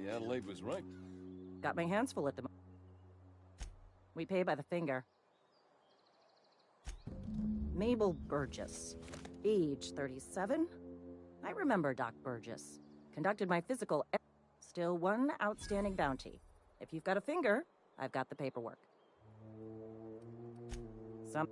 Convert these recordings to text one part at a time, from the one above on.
The Adelaide was right. Got my hands full at the moment. We pay by the finger. Mabel Burgess. Age 37. I remember Doc Burgess. Conducted my physical. Still one outstanding bounty. If you've got a finger, I've got the paperwork. Some.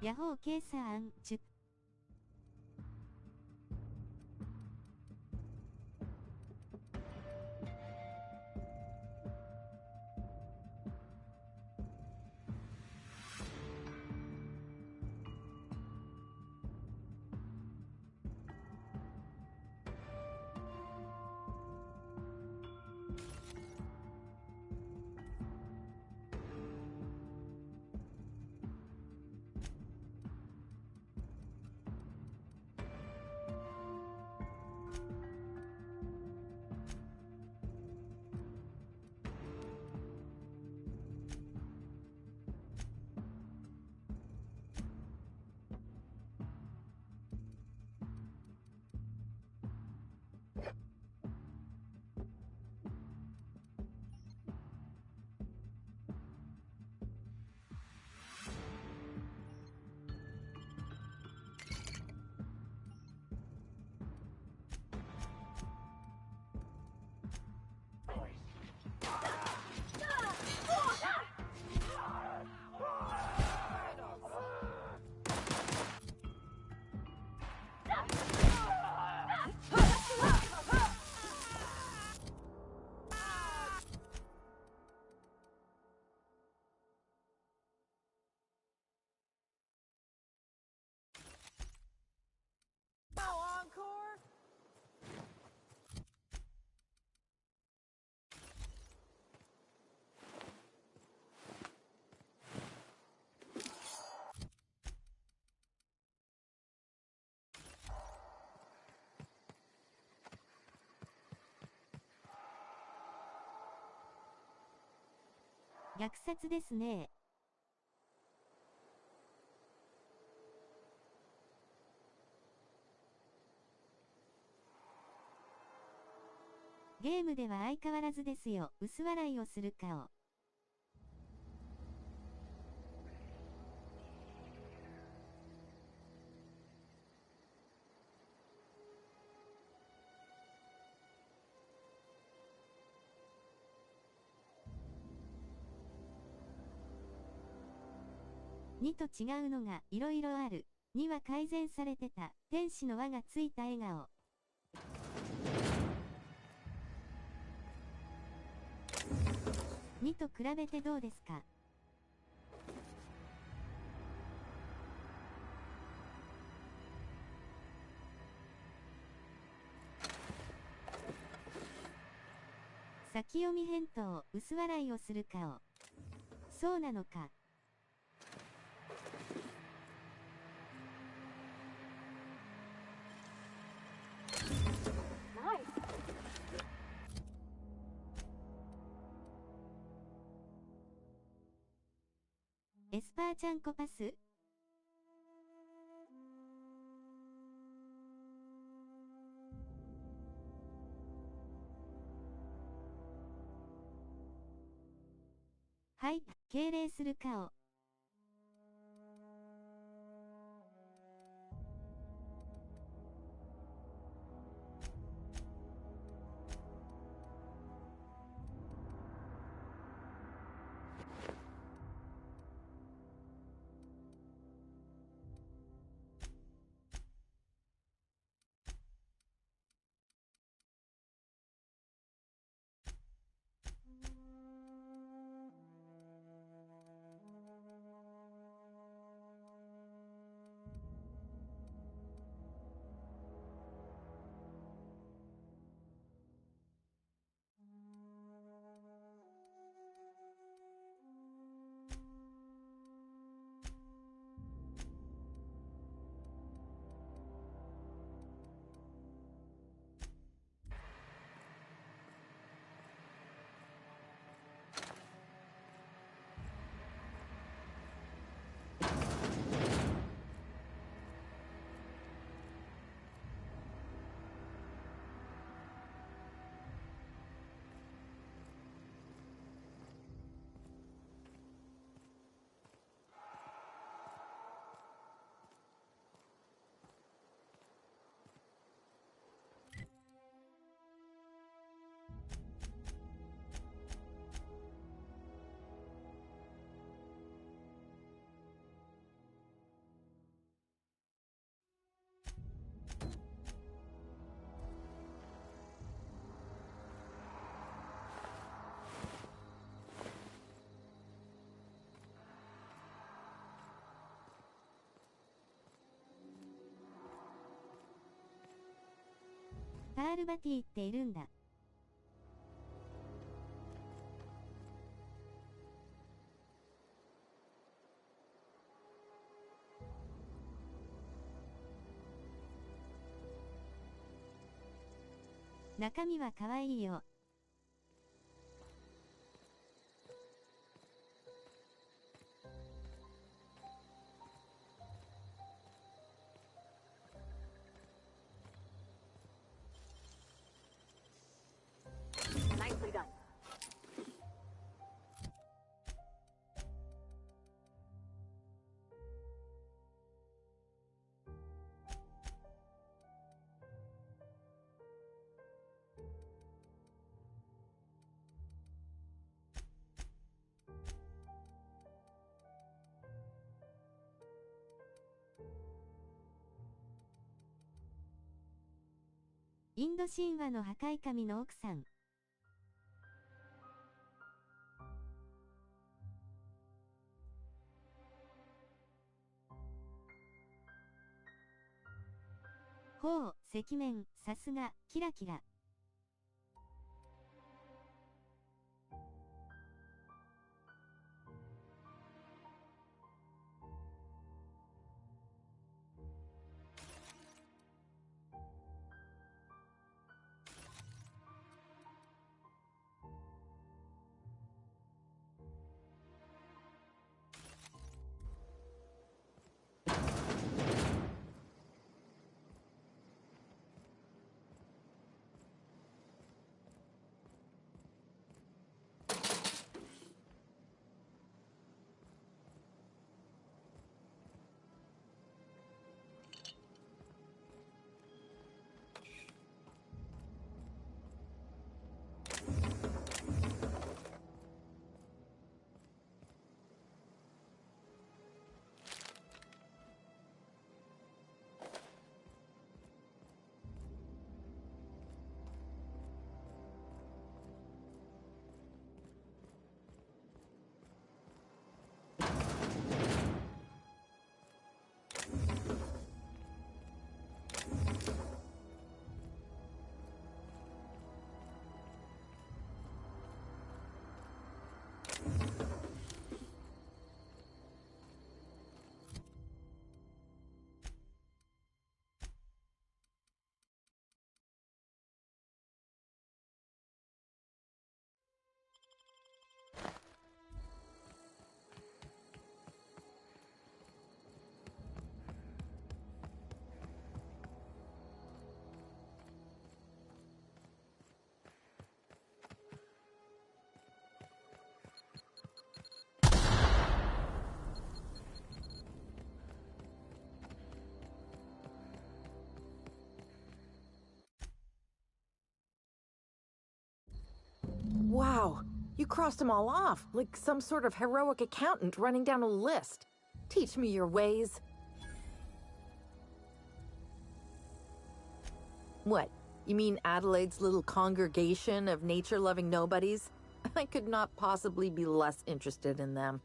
ヤホー計算10虐殺ですね。ゲームでは相変わらずですよ。薄笑いをする顔。2と違うのがいろいろある。2は改善されてた。天使の輪がついた笑顔。2と比べてどうですか？先読み返答、薄笑いをする顔。そうなのか。エスパーちゃんこパス？はい、敬礼する顔。パールバティっているんだ。中身は可愛いよ。Nicely done. インド神話の破壊神の奥さん。ほう、赤面、さすが、キラキラ。crossed them all off, like some sort of heroic accountant running down a list. Teach me your ways. What? You mean Adelaide's little congregation of nature-loving nobodies? I could not possibly be less interested in them.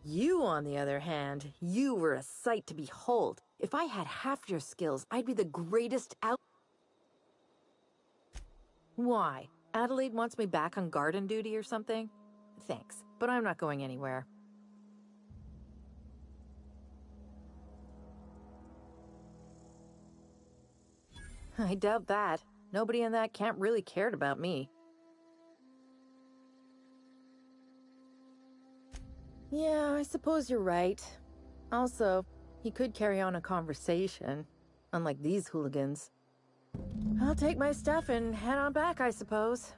You, on the other hand, you were a sight to behold. If I had half your skills, I'd be the greatest out... Why? Adelaide wants me back on garden duty or something? Thanks, but I'm not going anywhere. I doubt that. Nobody in that camp really cared about me. Yeah, I suppose you're right. Also, he could carry on a conversation, unlike these hooligans. I'll take my stuff and head on back, I suppose.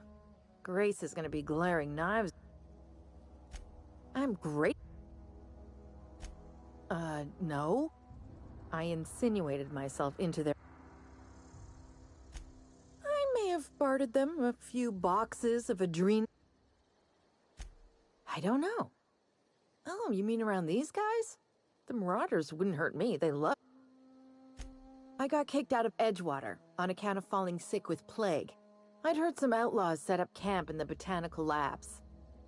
Grace is gonna be glaring knives. I'm great. No. I insinuated myself into their... I may have bartered them a few boxes of adrenal... I don't know. Oh, you mean around these guys? The Marauders wouldn't hurt me, they love... I got kicked out of Edgewater on account of falling sick with plague. I'd heard some outlaws set up camp in the botanical labs.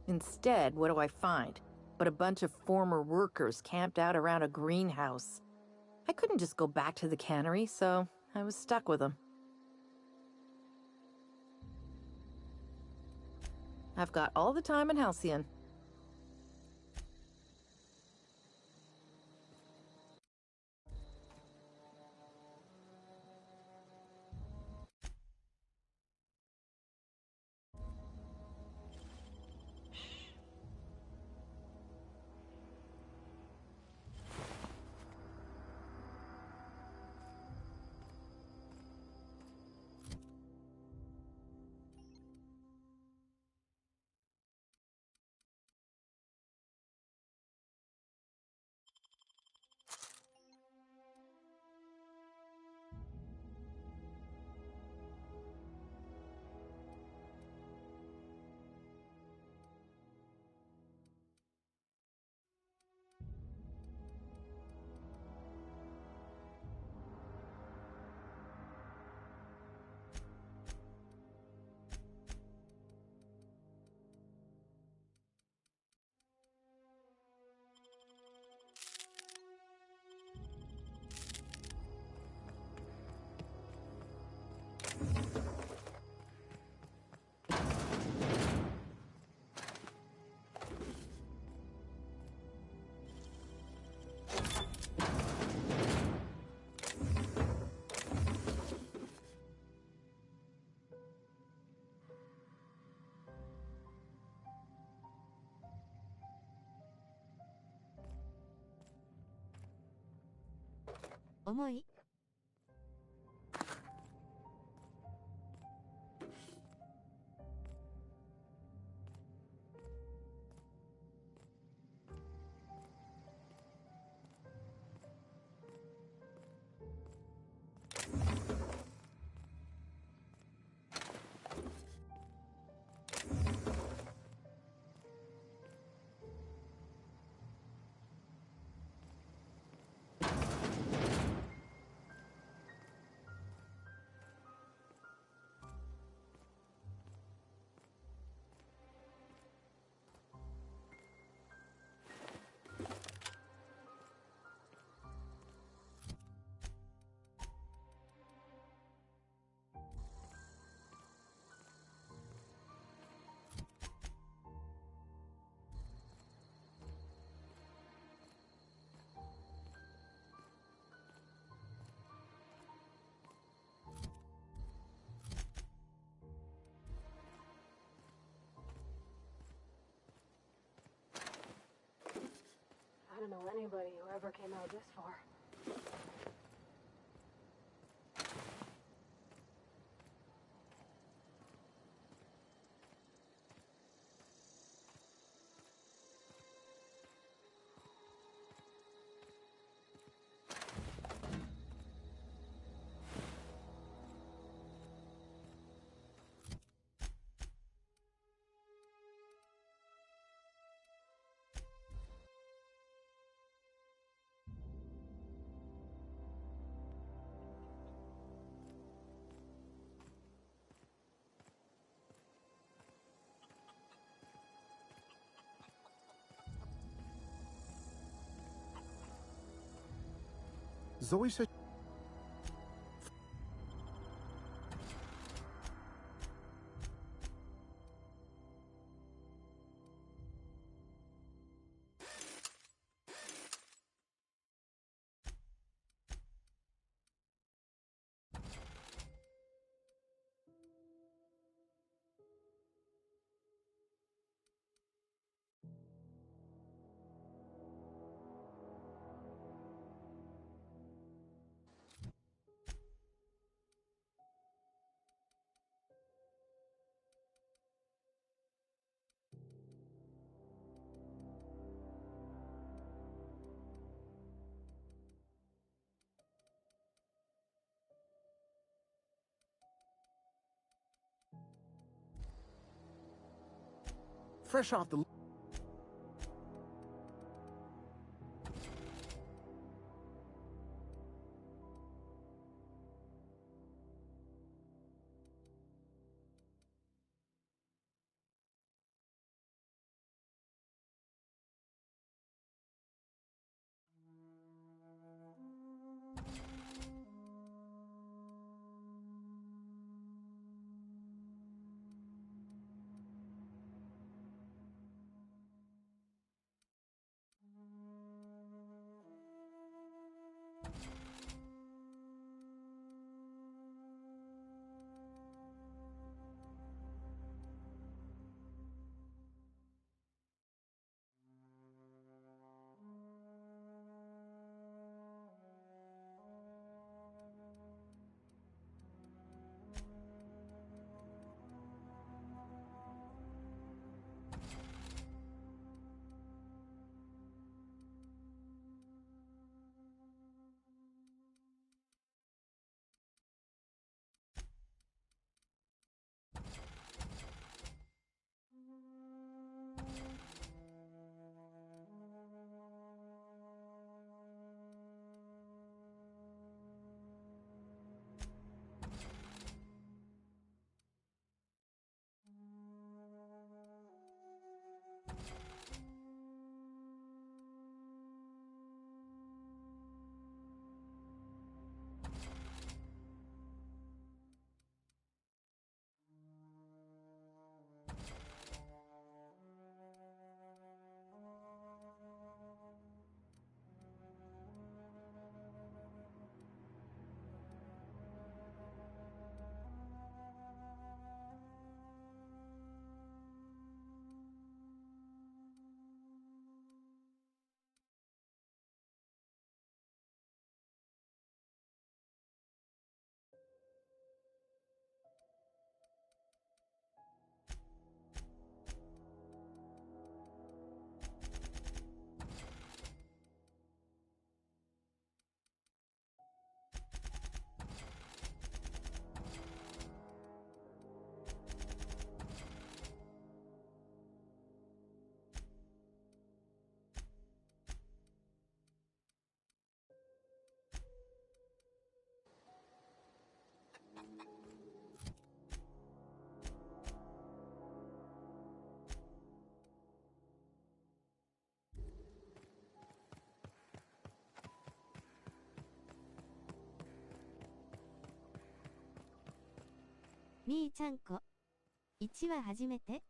Instead, what do I find? But a bunch of former workers camped out around a greenhouse. I couldn't just go back to the cannery, so I was stuck with them. I've got all the time in Halcyon.重い？I don't know anybody who ever came out this far. Zoe said. Fresh off the.みーちゃんこ。1話始めて。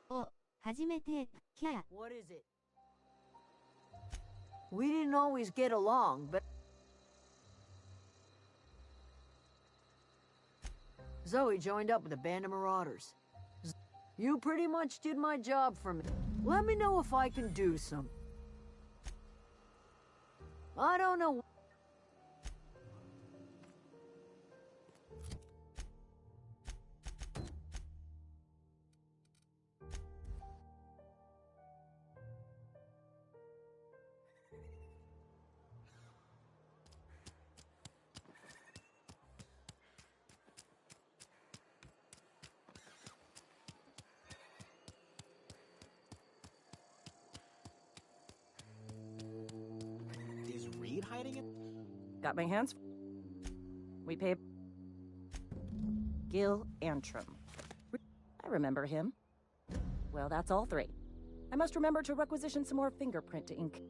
お、始めて、キャー。What is it? We didn't always get along, but Zoe joined up with a band of marauders. You pretty much did my job for me. Let me know if I can do some. I don't know. Is Reed hiding it? Got my hands. We pay. Gil Antrim. I remember him. Well, that's all three. I must remember to requisition some more fingerprint ink.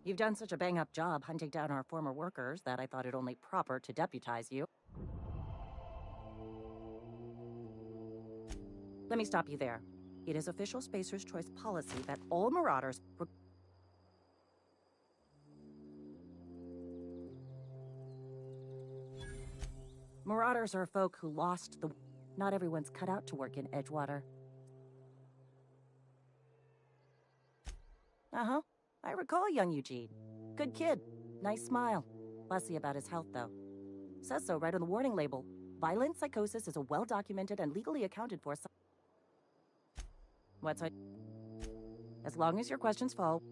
You've done such a bang-up job hunting down our former workers that I thought it only proper to deputize you. Let me stop you there. It is official Spacer's Choice policy that all Marauders... Marauders are folk who lost the... Not everyone's cut out to work in Edgewater. Uh-huh. I recall young Eugene. Good kid. Nice smile. Fussy about his health, though. Says so right on the warning label. Violent psychosis is a well-documented and legally accounted for... What's it? As long as your questions fall...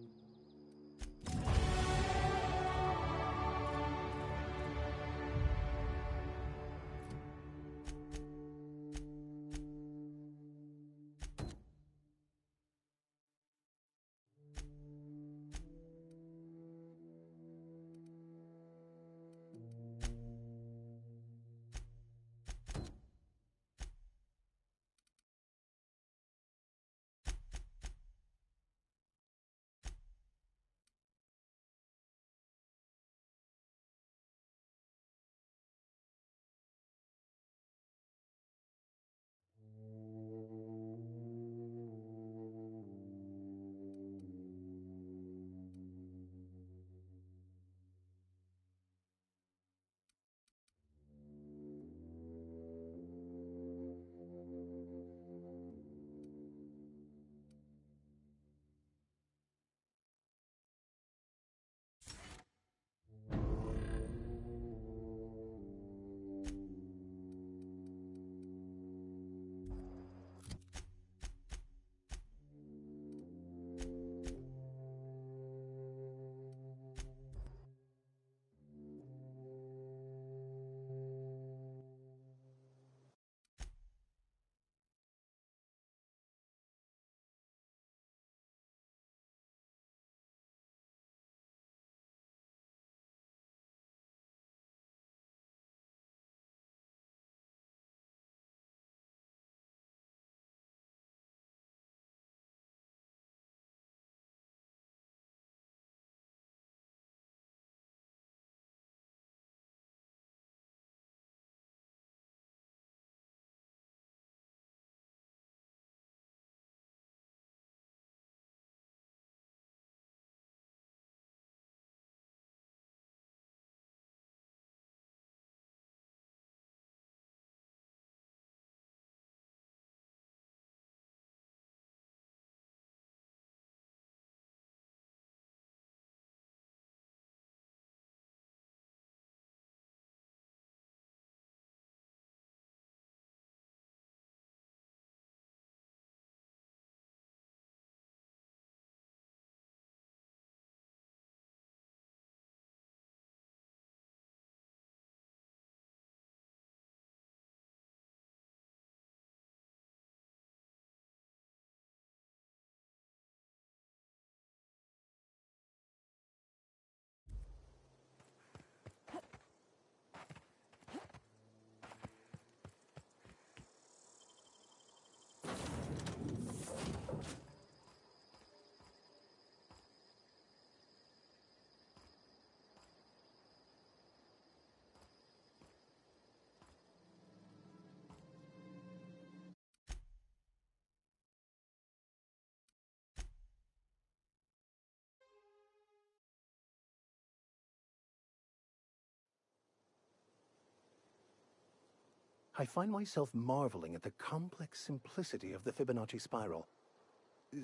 I find myself marveling at the complex simplicity of the Fibonacci spiral.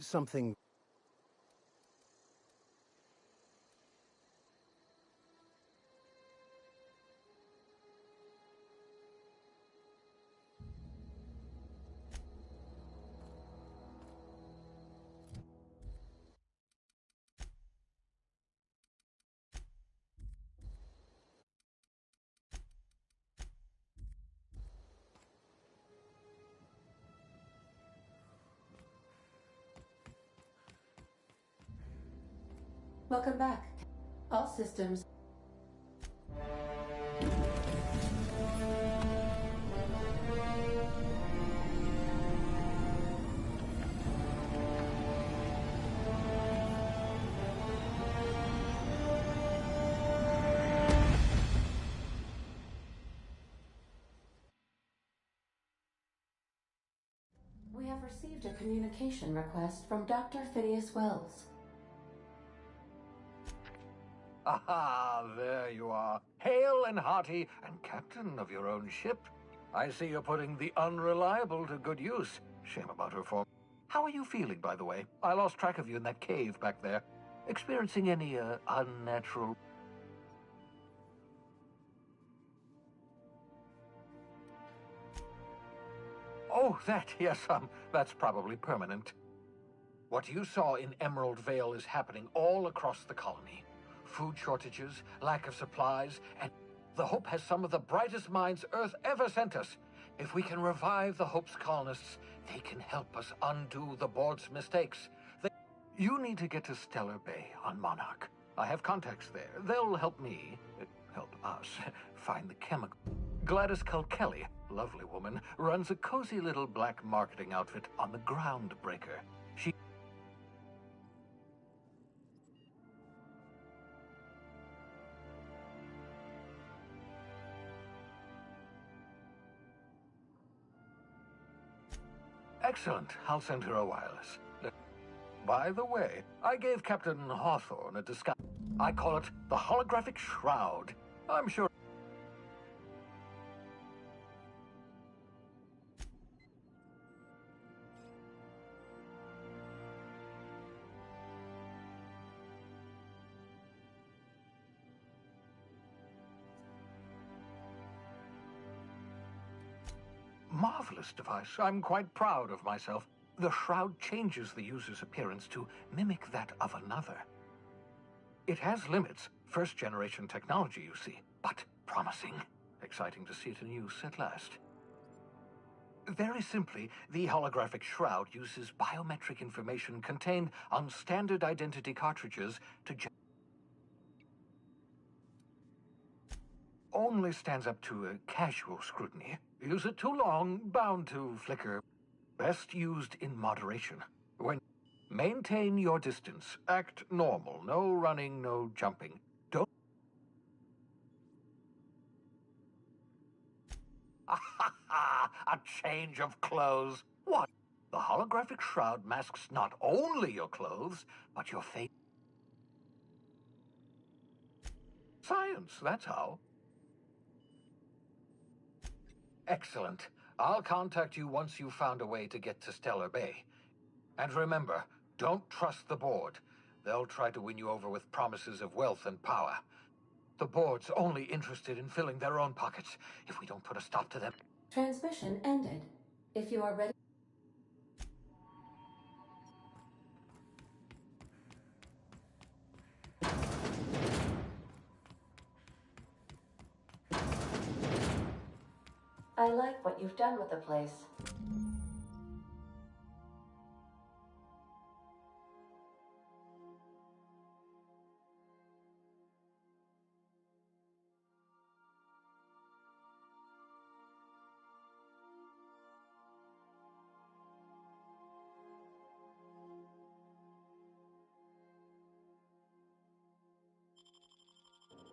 Something... Welcome back. All systems. received a communication request from Dr. Phineas Wells. Aha, there you are. Hale and hearty, and captain of your own ship. I see you're putting the unreliable to good use. Shame about her form. How are you feeling, by the way? I lost track of you in that cave back there. Experiencing any, unnatural... Oh, yes, that's probably permanent. What you saw in Emerald Vale is happening all across the colony. Food shortages, lack of supplies, and the Hope has some of the brightest minds Earth ever sent us. If we can revive the Hope's colonists, they can help us undo the board's mistakes. You need to get to Stellar Bay on Monarch. I have contacts there. They'll help me, help us, find the chemical. Gladys Kelly, lovely woman, runs a cozy little black marketing outfit on the Groundbreaker. She... Excellent. I'll send her a wireless. By the way, I gave Captain Hawthorne a disguise. I call it the holographic shroud. I'm sure... Marvelous device. I'm quite proud of myself. The shroud changes the user's appearance to mimic that of another. It has limits, first-generation technology, you see, but promising. Exciting to see it in use at last. Very simply, the holographic shroud uses biometric information contained on standard identity cartridges to only stands up to a casual scrutiny. Use it too long, bound to flicker. Best used in moderation. When maintain your distance, act normal, no running, no jumping. Don't... A change of clothes. What? The holographic shroud masks not only your clothes, but your face. Science, that's how. Excellent. I'll contact you once you've found a way to get to Stellar Bay. And remember, don't trust the board. They'll try to win you over with promises of wealth and power. The board's only interested in filling their own pockets. If we don't put a stop to them... Transmission ended. If you are ready... I like what you've done with the place.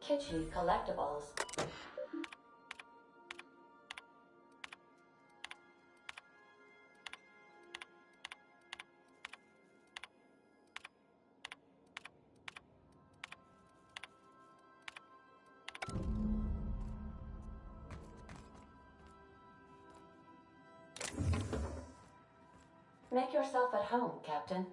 Kitschy collectibles. Make yourself at home, Captain.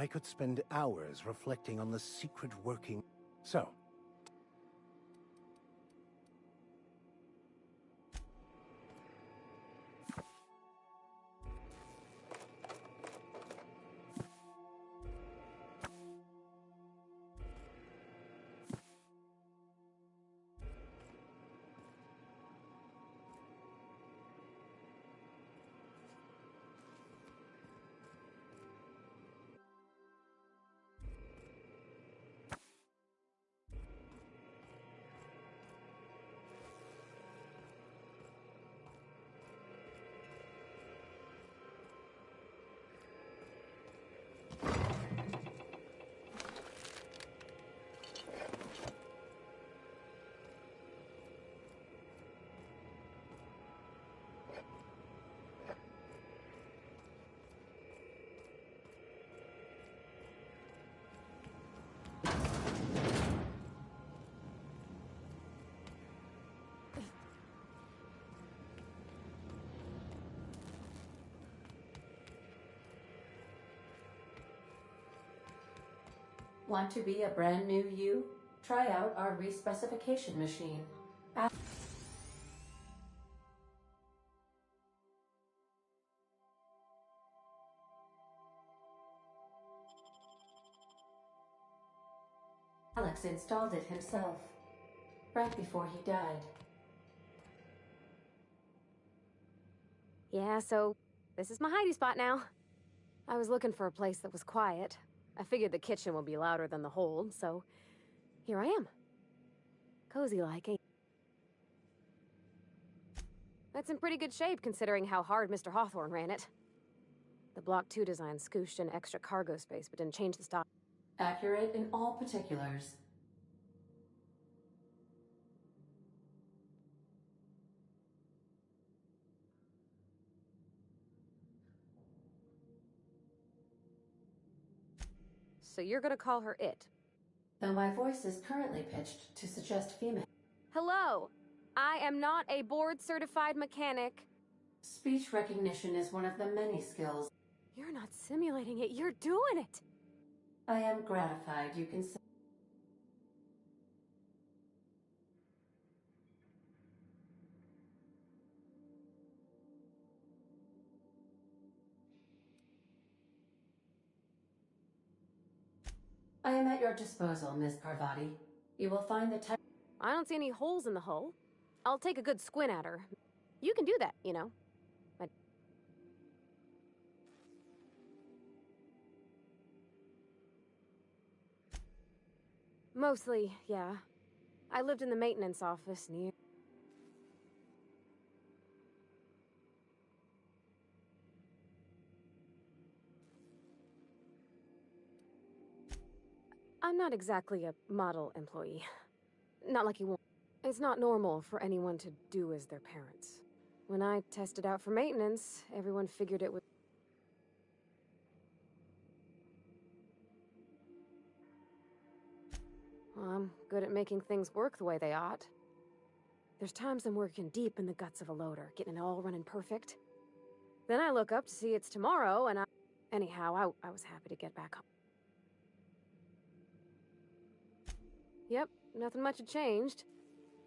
I could spend hours reflecting on the secret working. So, Want to be a brand new you? Try out our respecification machine. Alex installed it himself, right before he died. Yeah, so this is my hidey spot now. I was looking for a place that was quiet. I figured the kitchen would be louder than the hold, so here I am. Cozy like, ain't That's in pretty good shape considering how hard Mr. Hawthorne ran it. The Block 2 design scooshed in extra cargo space but didn't change the style. Accurate in all particulars. So you're gonna call her it? Though my voice is currently pitched to suggest female. Hello! I am not a board-certified mechanic. Speech recognition is one of the many skills. You're not simulating it, you're doing it! I am gratified you can say. I am at your disposal, Miss Parvati. You will find the type. I don't see any holes in the hull. I'll take a good squint at her. You can do that, you know. But mostly, yeah. I lived in the maintenance office near... I'm not exactly a model employee. Not like you want. It's not normal for anyone to do as their parents. When I tested out for maintenance, everyone figured it was... Well, I'm good at making things work the way they ought. There's times I'm working deep in the guts of a loader, getting it all running perfect. Then I look up to see it's tomorrow, and Anyhow, I was happy to get back home. Yep, nothing much had changed.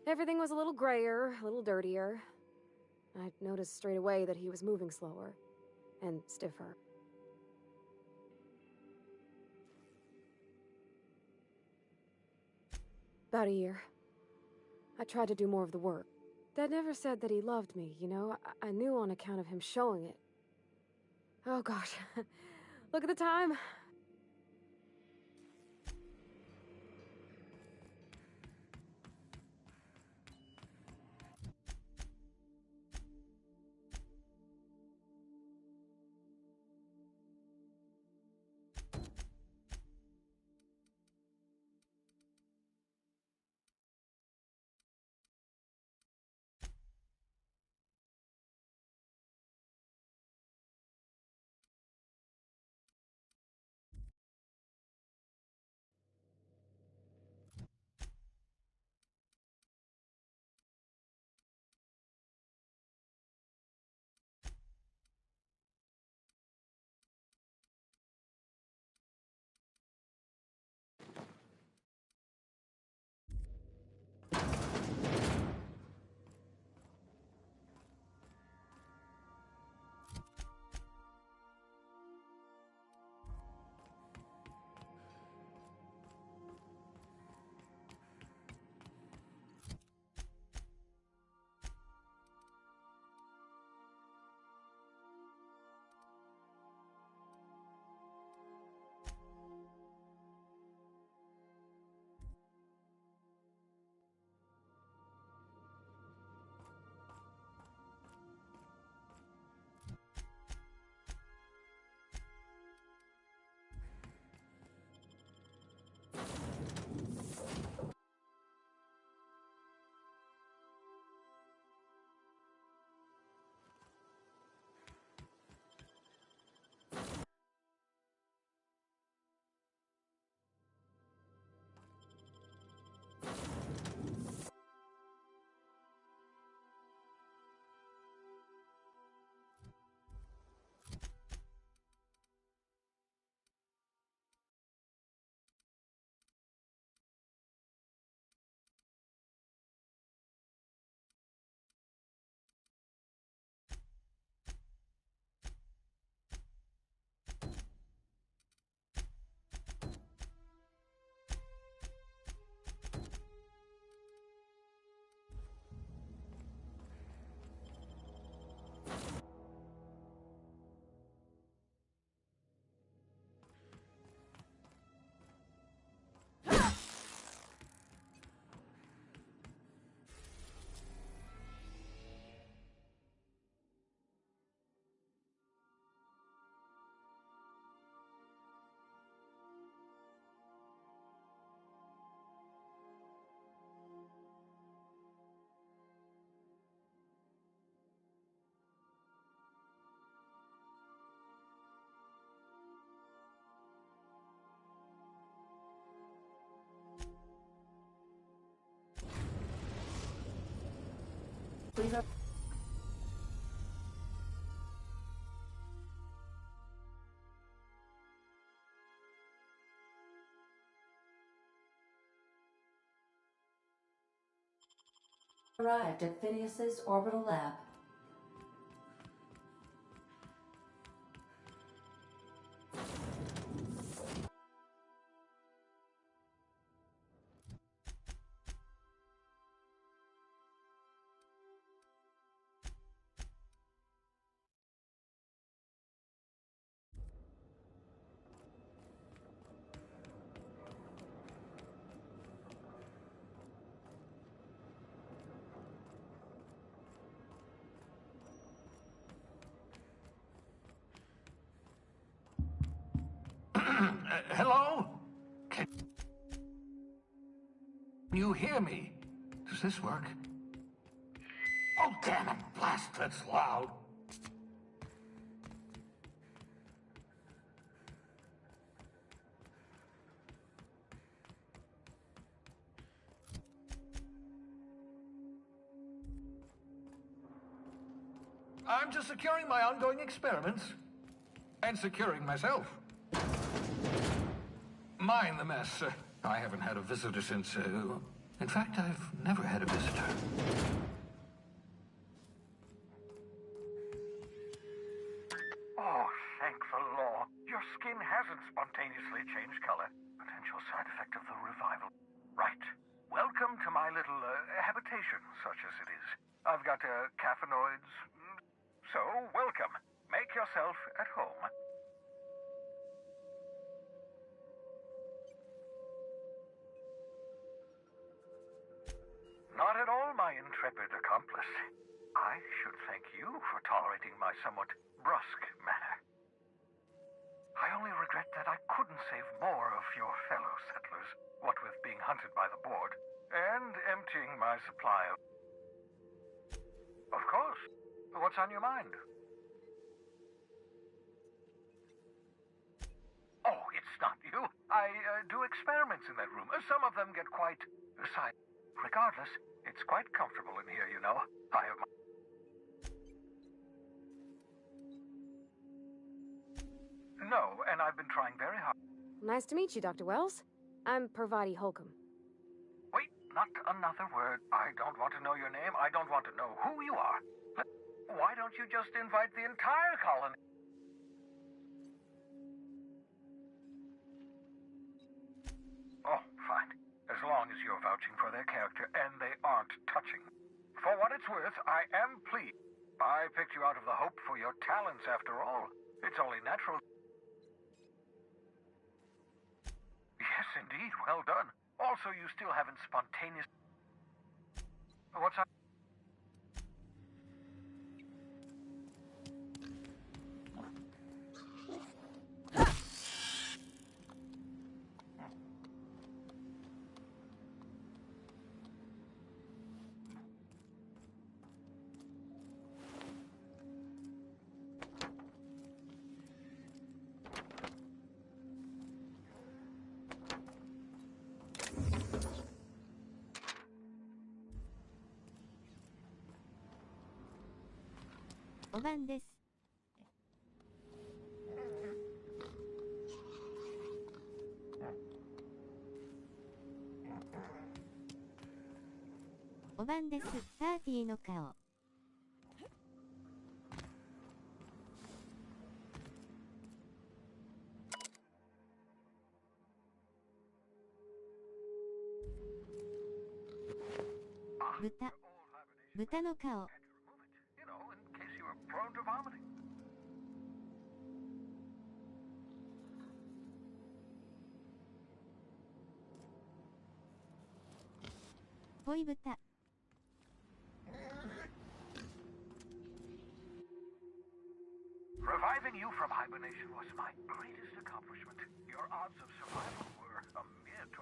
Everything was a little grayer, a little dirtier. I noticed straight away that he was moving slower and stiffer. About a year. I tried to do more of the work. Dad never said that he loved me, you know? I knew on account of him showing it. Oh gosh. Look at the time. Please. Arrived at Phineas's orbital lab. Hello? Can you hear me? Does this work? Oh, damn it! Blast, that's loud. I'm just securing my ongoing experiments. And securing myself. Mind the mess. I haven't had a visitor since, in fact, I've never had a visitor. Oh, thank the law. Your skin hasn't spontaneously changed color. Potential side effect of the revival. Right. Welcome to my little, habitation, such as it is. I've got, caffeinoids. So, welcome. Make yourself at home. Not at all, my intrepid accomplice. I should thank you for tolerating my somewhat brusque manner. I only regret that I couldn't save more of your fellow settlers, what with being hunted by the board, and emptying my supply of... Of course. What's on your mind? Oh, it's not you. I do experiments in that room. Some of them get quite silent. Regardless, it's quite comfortable in here, you know. I have my... No, and I've been trying very hard. Nice to meet you, Dr. Wells. I'm Parvati Holcomb. Wait, not another word. I don't want to know your name. I don't want to know who you are. Why don't you just invite the entire colony? Oh, fine. As long as you're vouching for their character and they aren't touching. For what it's worth, I am pleased. I picked you out of the hope for your talents after all. It's only natural. Yes, indeed. Well done. Also, you still haven't spontaneous... What's up?5番です。5番です。サーティの顔。豚の顔。ポイ豚。Reviving you from hibernation was my greatest accomplishment. Your odds of survival were a mere 28%.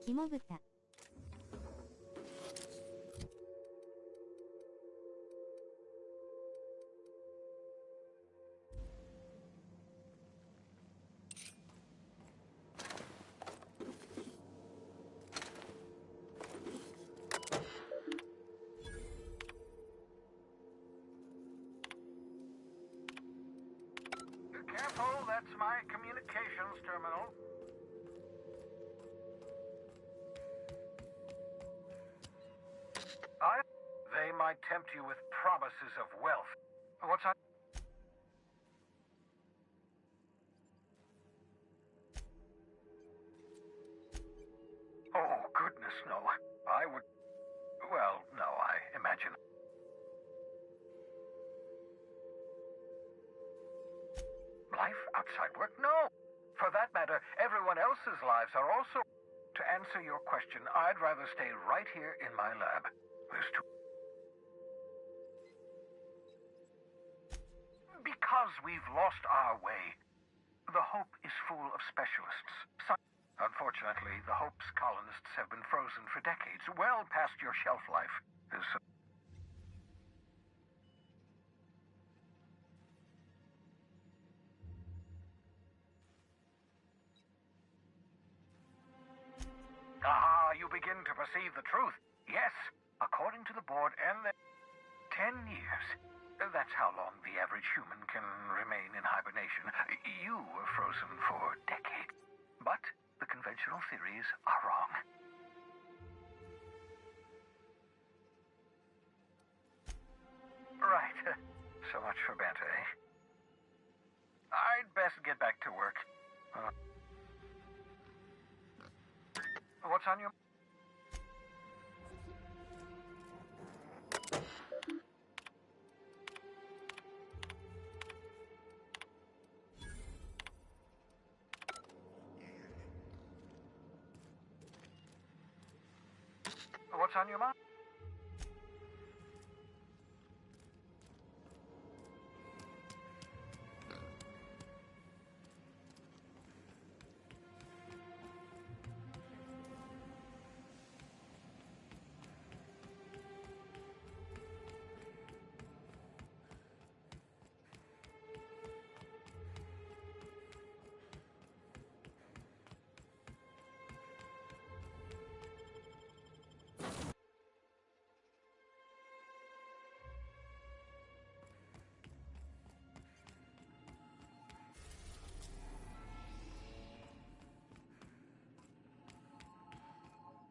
肝豚。that's my communications terminal. They might tempt you with promises of wealth. What's on? Oh, goodness, no. I would... Well, no, I imagine. Life outside work? No. For that matter, everyone else's lives are also... To answer your question, I'd rather stay right here in my lab. There's too... Because we've lost our way. The Hope is full of specialists. Unfortunately, the Hope's colonists have been frozen for decades, well past your shelf life. You begin to perceive the truth. Yes, according to the board and the 10 years. That's how long the average human can remain in hibernation. You were frozen for decades. But the conventional theories are wrong. Right. So much for banter, eh? I'd best get back to work. What's on your... What's on your mind?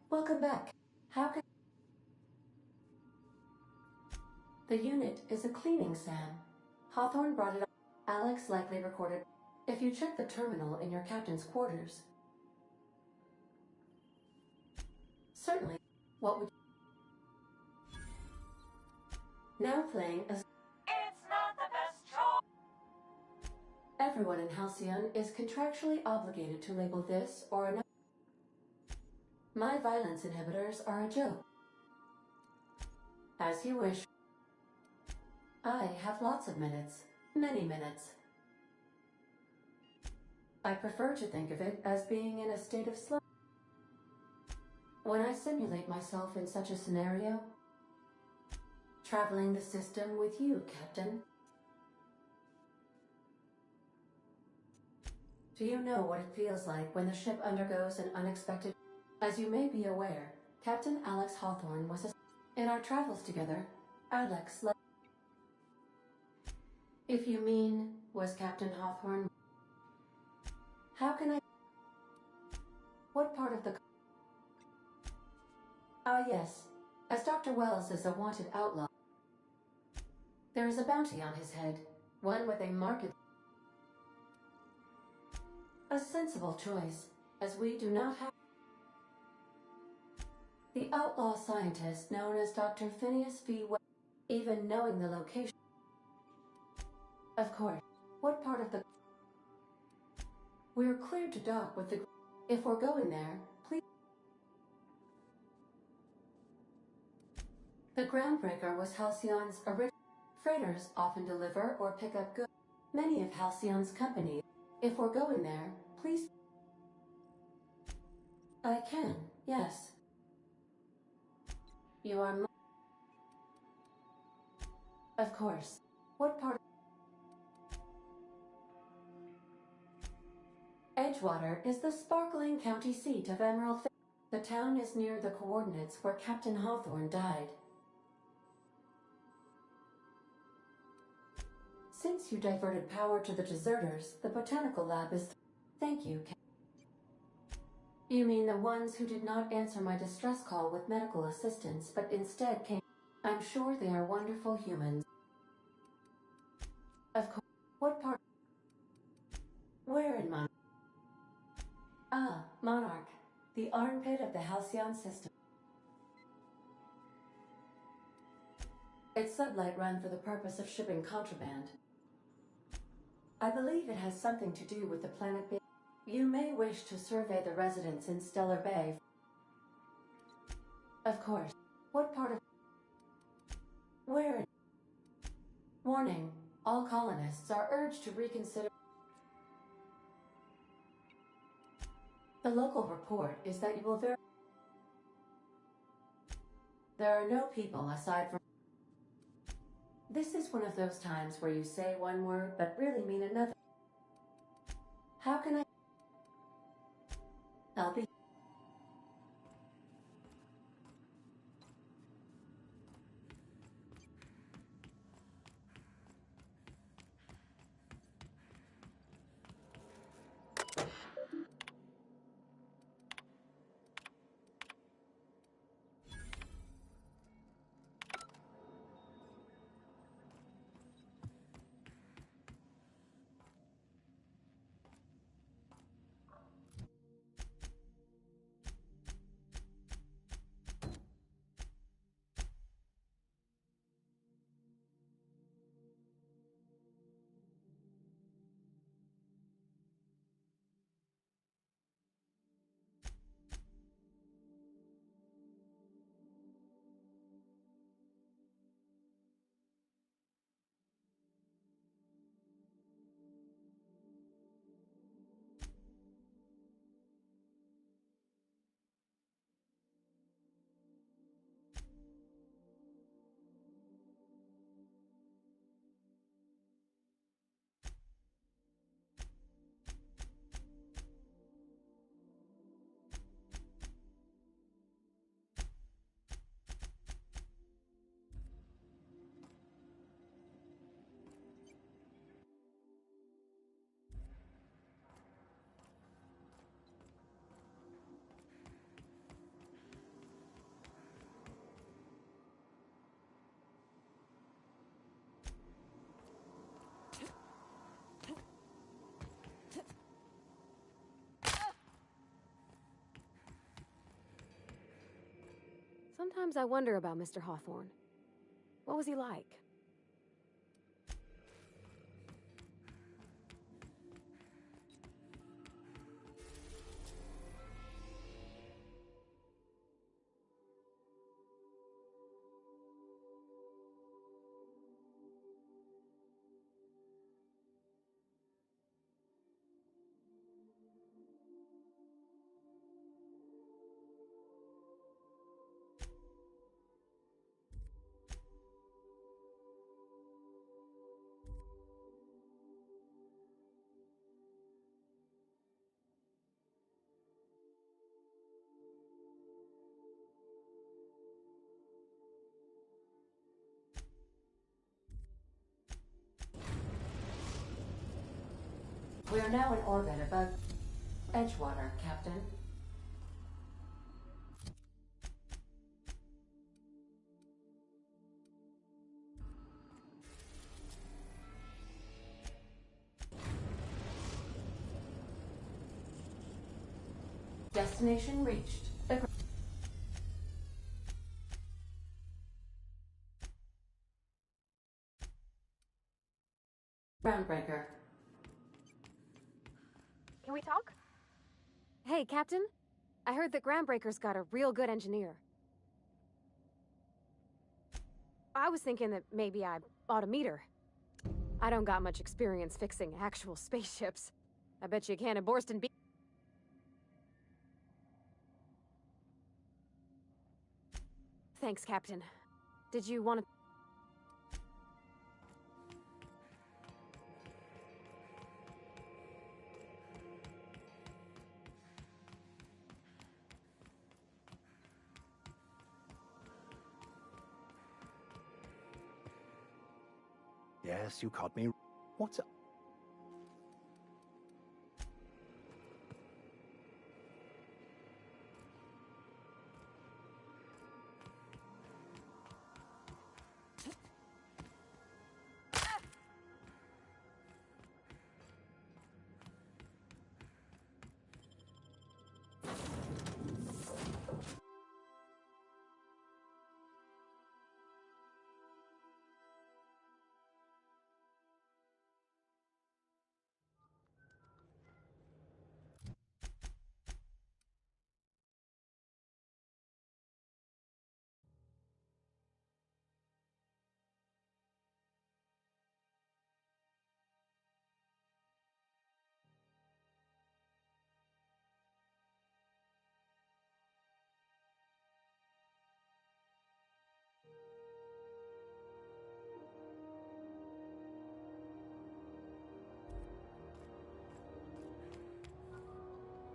Welcome back. How can... The unit is a cleaning Sam. Hawthorne brought it up. Alex likely recorded. If you check the terminal in your captain's quarters... Certainly. What would... Now playing as... It's not the best choice! Everyone in Halcyon is contractually obligated to label this or another. My violence inhibitors are a joke. As you wish. I have lots of minutes. Many minutes. I prefer to think of it as being in a state of slow. When I simulate myself in such a scenario, traveling the system with you, Captain. Do you know what it feels like when the ship undergoes an unexpected... As you may be aware, Captain Alex Hawthorne was in our travels together. Alex If you mean, was Captain Hawthorne... How can I... What part of the... Ah, yes. As Dr. Wells is a wanted outlaw, there is a bounty on his head, one with a market... A sensible choice, as we do not have... The outlaw scientist known as Dr. Phineas V. Wells, even knowing the location... Of course. What part of the... We're cleared to dock with the... If we're going there, please... The Groundbreaker was Halcyon's original... Freighters often deliver or pick up goods. Many of Halcyon's companies. If we're going there, please... I can, yes. You are... Of course. What part... Edgewater is the sparkling county seat of Emerald... The town is near the coordinates where Captain Hawthorne died. Since you diverted power to the deserters, the botanical lab is... Thank you, You mean the ones who did not answer my distress call with medical assistance, but instead came... I'm sure they are wonderful humans. Of course. What part? Where in Monarch? Ah, Monarch. The armpit of the Halcyon system. Its sublight run for the purpose of shipping contraband. I believe it has something to do with the planet Bay. You may wish to survey the residents in Stellar Bay. Of course. What part of... Where? Warning. All colonists are urged to reconsider... The local report is that you will There are no people aside from... This is one of those times where you say one word but really mean another. How can I... I'll be... Sometimes I wonder about Mr. Hawthorne. What was he like? We are now in orbit above Edgewater, Captain. Destination reached. Groundbreaker. Can we talk? Hey, Captain. I heard that Groundbreaker's got a real good engineer. I was thinking that maybe I ought to meet her. I don't got much experience fixing actual spaceships. I bet you can't at Borston be- Thanks, Captain. Did you want to... Yes, you caught me. What's up?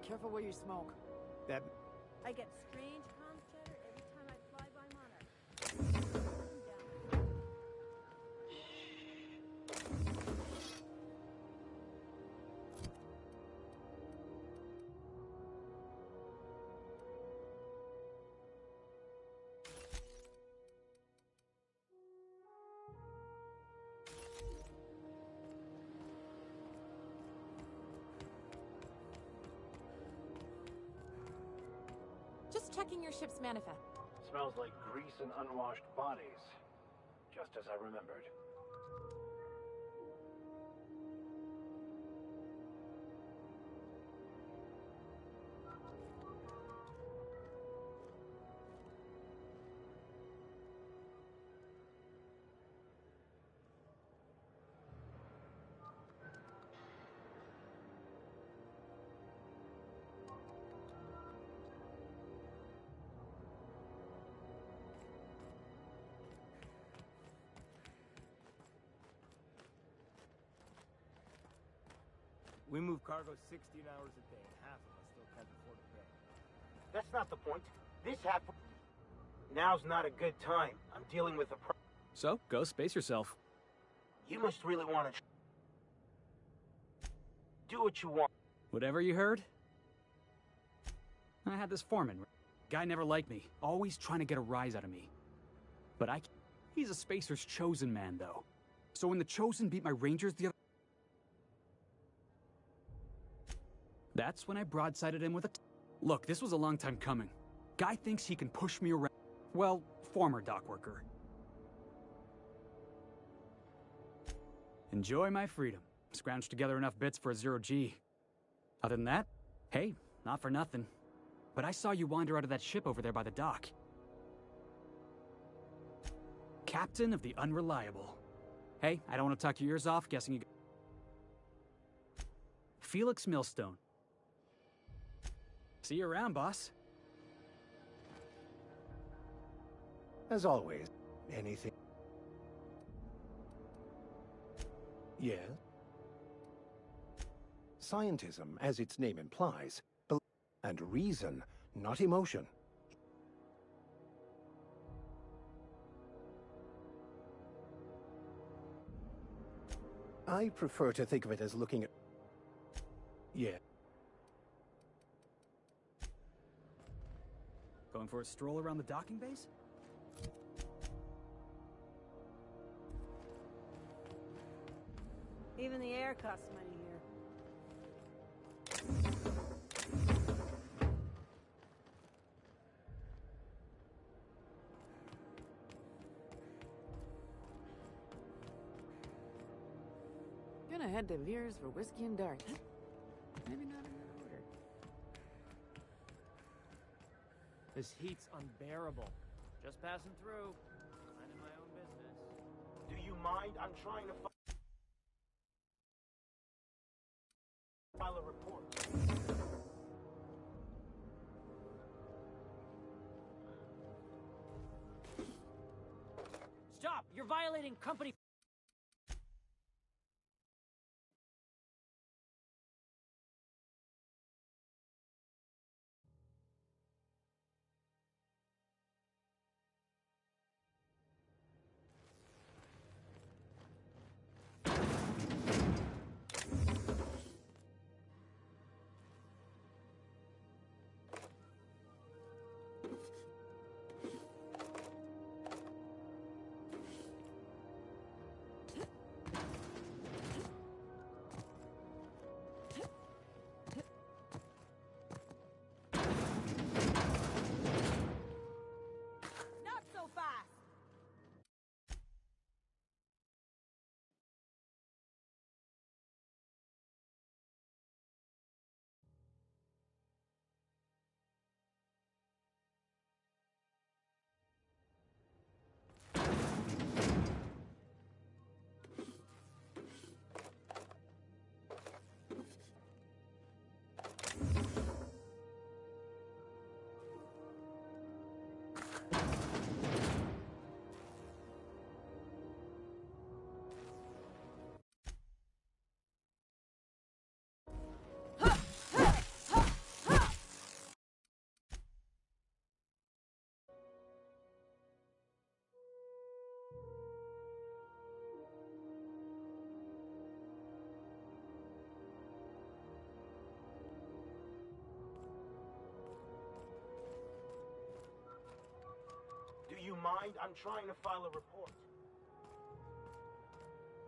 Careful where you smoke. That I get strange comms chatter every time I fly by Monarch. Just checking your ship's manifest. Smells like grease and unwashed bodies. Just as I remembered. We move cargo 16 hours a day, and half of us still can't afford to pay. That's not the point. This happened. Now's not a good time. I'm dealing with a So, go space yourself. You must really want to do what you want. Whatever you heard? I had this foreman. Guy never liked me, always trying to get a rise out of me. But he's a Spacer's chosen man, though. So when the Chosen beat my Rangers the other... That's when I broadsided him with a... Look, this was a long time coming. Guy thinks he can push me around. Well, former dock worker. Enjoy my freedom. Scrounged together enough bits for a 0G. Other than that, hey, not for nothing. But I saw you wander out of that ship over there by the dock. Captain of the Unreliable. Hey, I don't want to talk your ears off, guessing you... Felix Millstone. See you around, boss. as always, anything. Yes? Scientism, as its name implies, and reason, not emotion. I prefer to think of it as looking at... Yeah. Going for a stroll around the docking base? Even the air costs money here. Gonna head to Veer's for whiskey and darts. Maybe not in that order. This heat's unbearable. Just passing through. Minding my own business. Do you mind? I'm trying to file a report. Stop! You're violating company... mind? I'm trying to file a report.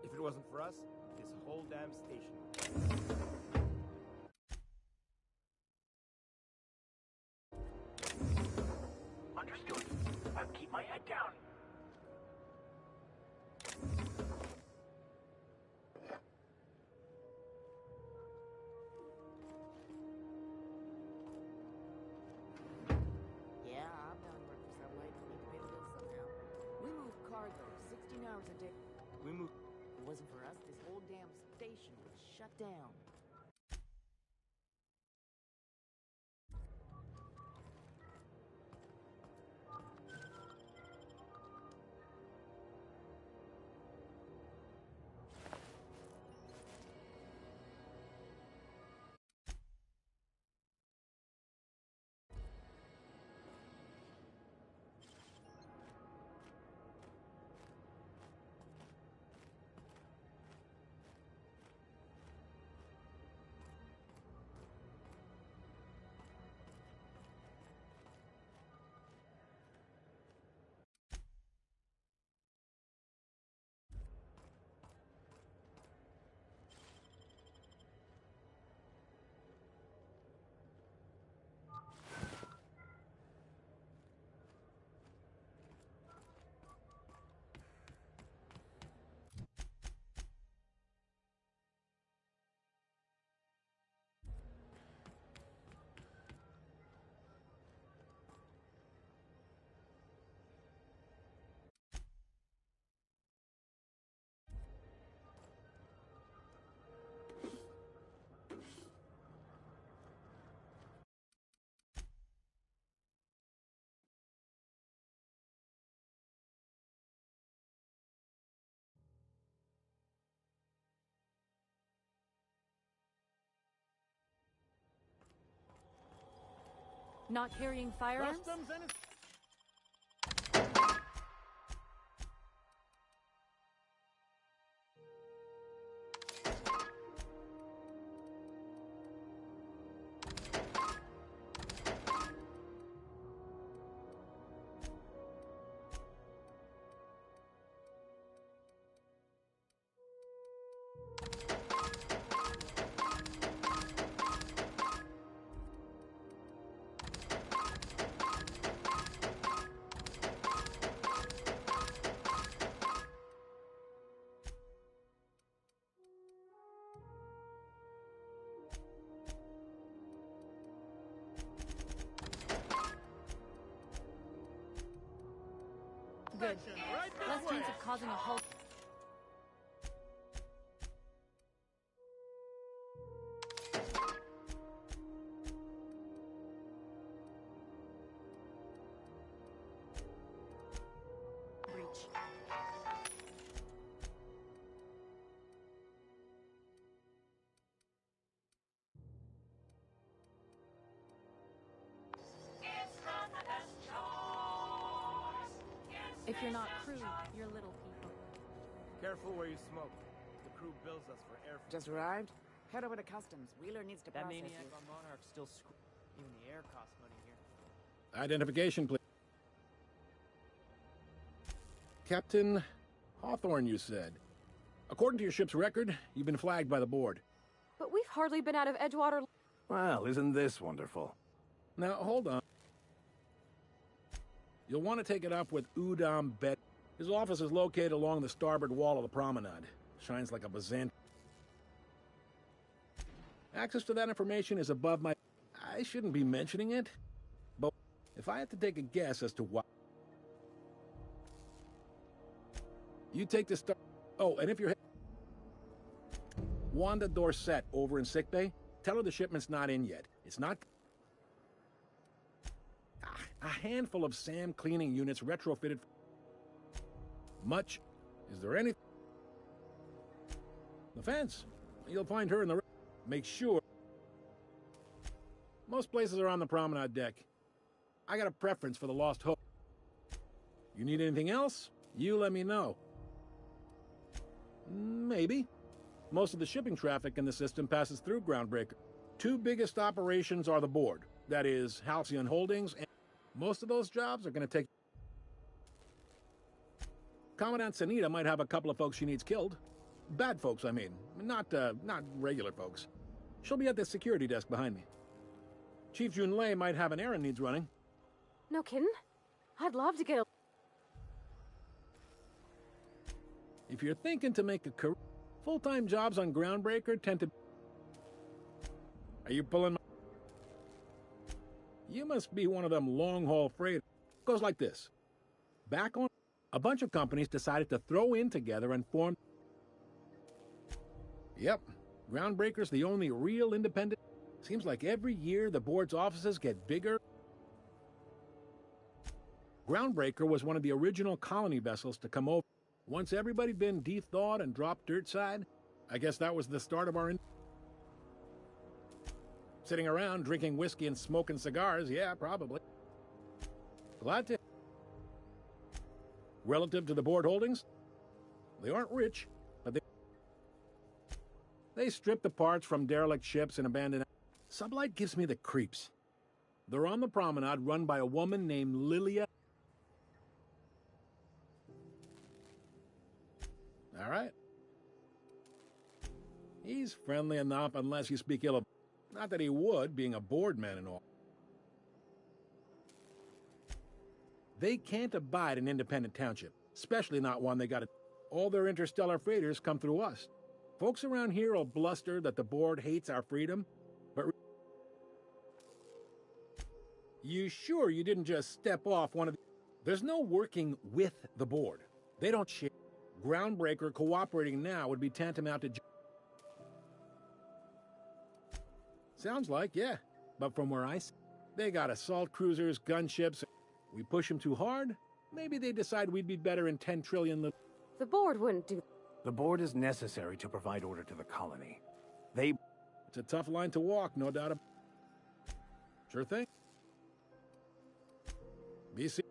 If it wasn't for us, this whole damn station. Understood. I'll keep my head down. Yeah, I'm done working for some lady. Need to pay the bills somehow. We move cargo 16 hours a day. We move. If it wasn't for us, this whole damn station would shut down. Not carrying firearms? Customs and Good. Less chance of causing a halt. Breach. If you're not crew, you're little people. careful where you smoke. The crew bills us for air. Just arrived? Head over to customs. Wheeler needs to That process maniac you. on Monarch's still even the air costs money here. Identification, please. Captain Hawthorne, you said. According to your ship's record, you've been flagged by the board. But we've hardly been out of Edgewater. Well, isn't this wonderful? Now, hold on. You'll want to take it up with Udam Bet. His office is located along the starboard wall of the promenade. Shines like a bazant. Access to that information is above my... I shouldn't be mentioning it, but if I had to take a guess as to why... You take the star... Oh, and if you're... Wanda Dorset over in sickbay, tell her the shipment's not in yet. It's not... A handful of SAM cleaning units retrofitted... Much... Is there any... The fence. You'll find her in the... Make sure... Most places are on the promenade deck. I got a preference for the Lost Hope. You need anything else? You let me know. Maybe. Most of the shipping traffic in the system passes through Groundbreaker. Two biggest operations are the board. That is, Halcyon Holdings, and most of those jobs are going to take... Commandant Sanita might have a couple of folks she needs killed. Bad folks, I mean. Not regular folks. She'll be at the security desk behind me. Chief Junlei might have an errand needs running. No kidding? I'd love to get a... If you're thinking to make a career, full-time jobs on Groundbreaker tend to... Are you pulling my... You must be one of them long-haul freight. Goes like this. Back on... A bunch of companies decided to throw in together and form... Yep. Groundbreaker's the only real independent... Seems like every year the board's offices get bigger. Groundbreaker was one of the original colony vessels to come over. Once everybody'd been de-thawed and dropped dirt side, I guess that was the start of our... Sitting around drinking whiskey and smoking cigars, yeah, probably. Glad to... Relative to the board holdings, they aren't rich, but they strip the parts from derelict ships and abandoned... Sublight gives me the creeps. They're on the promenade run by a woman named Lilia. All right. He's friendly enough unless you speak ill of... Not that he would, being a board man and all. They can't abide an independent township, especially not one they got... All their interstellar freighters come through us. Folks around here will bluster that the board hates our freedom, but... You sure you didn't just step off one of the... There's no working with the board. They don't share. Groundbreaker cooperating now would be tantamount to... Sounds like, yeah. But from where I sit, they got assault cruisers, gunships. We push them too hard, maybe they decide we'd be better in 10 trillion... The board wouldn't do... The board is necessary to provide order to the colony. They... It's a tough line to walk, no doubt about... Sure thing. Be seen.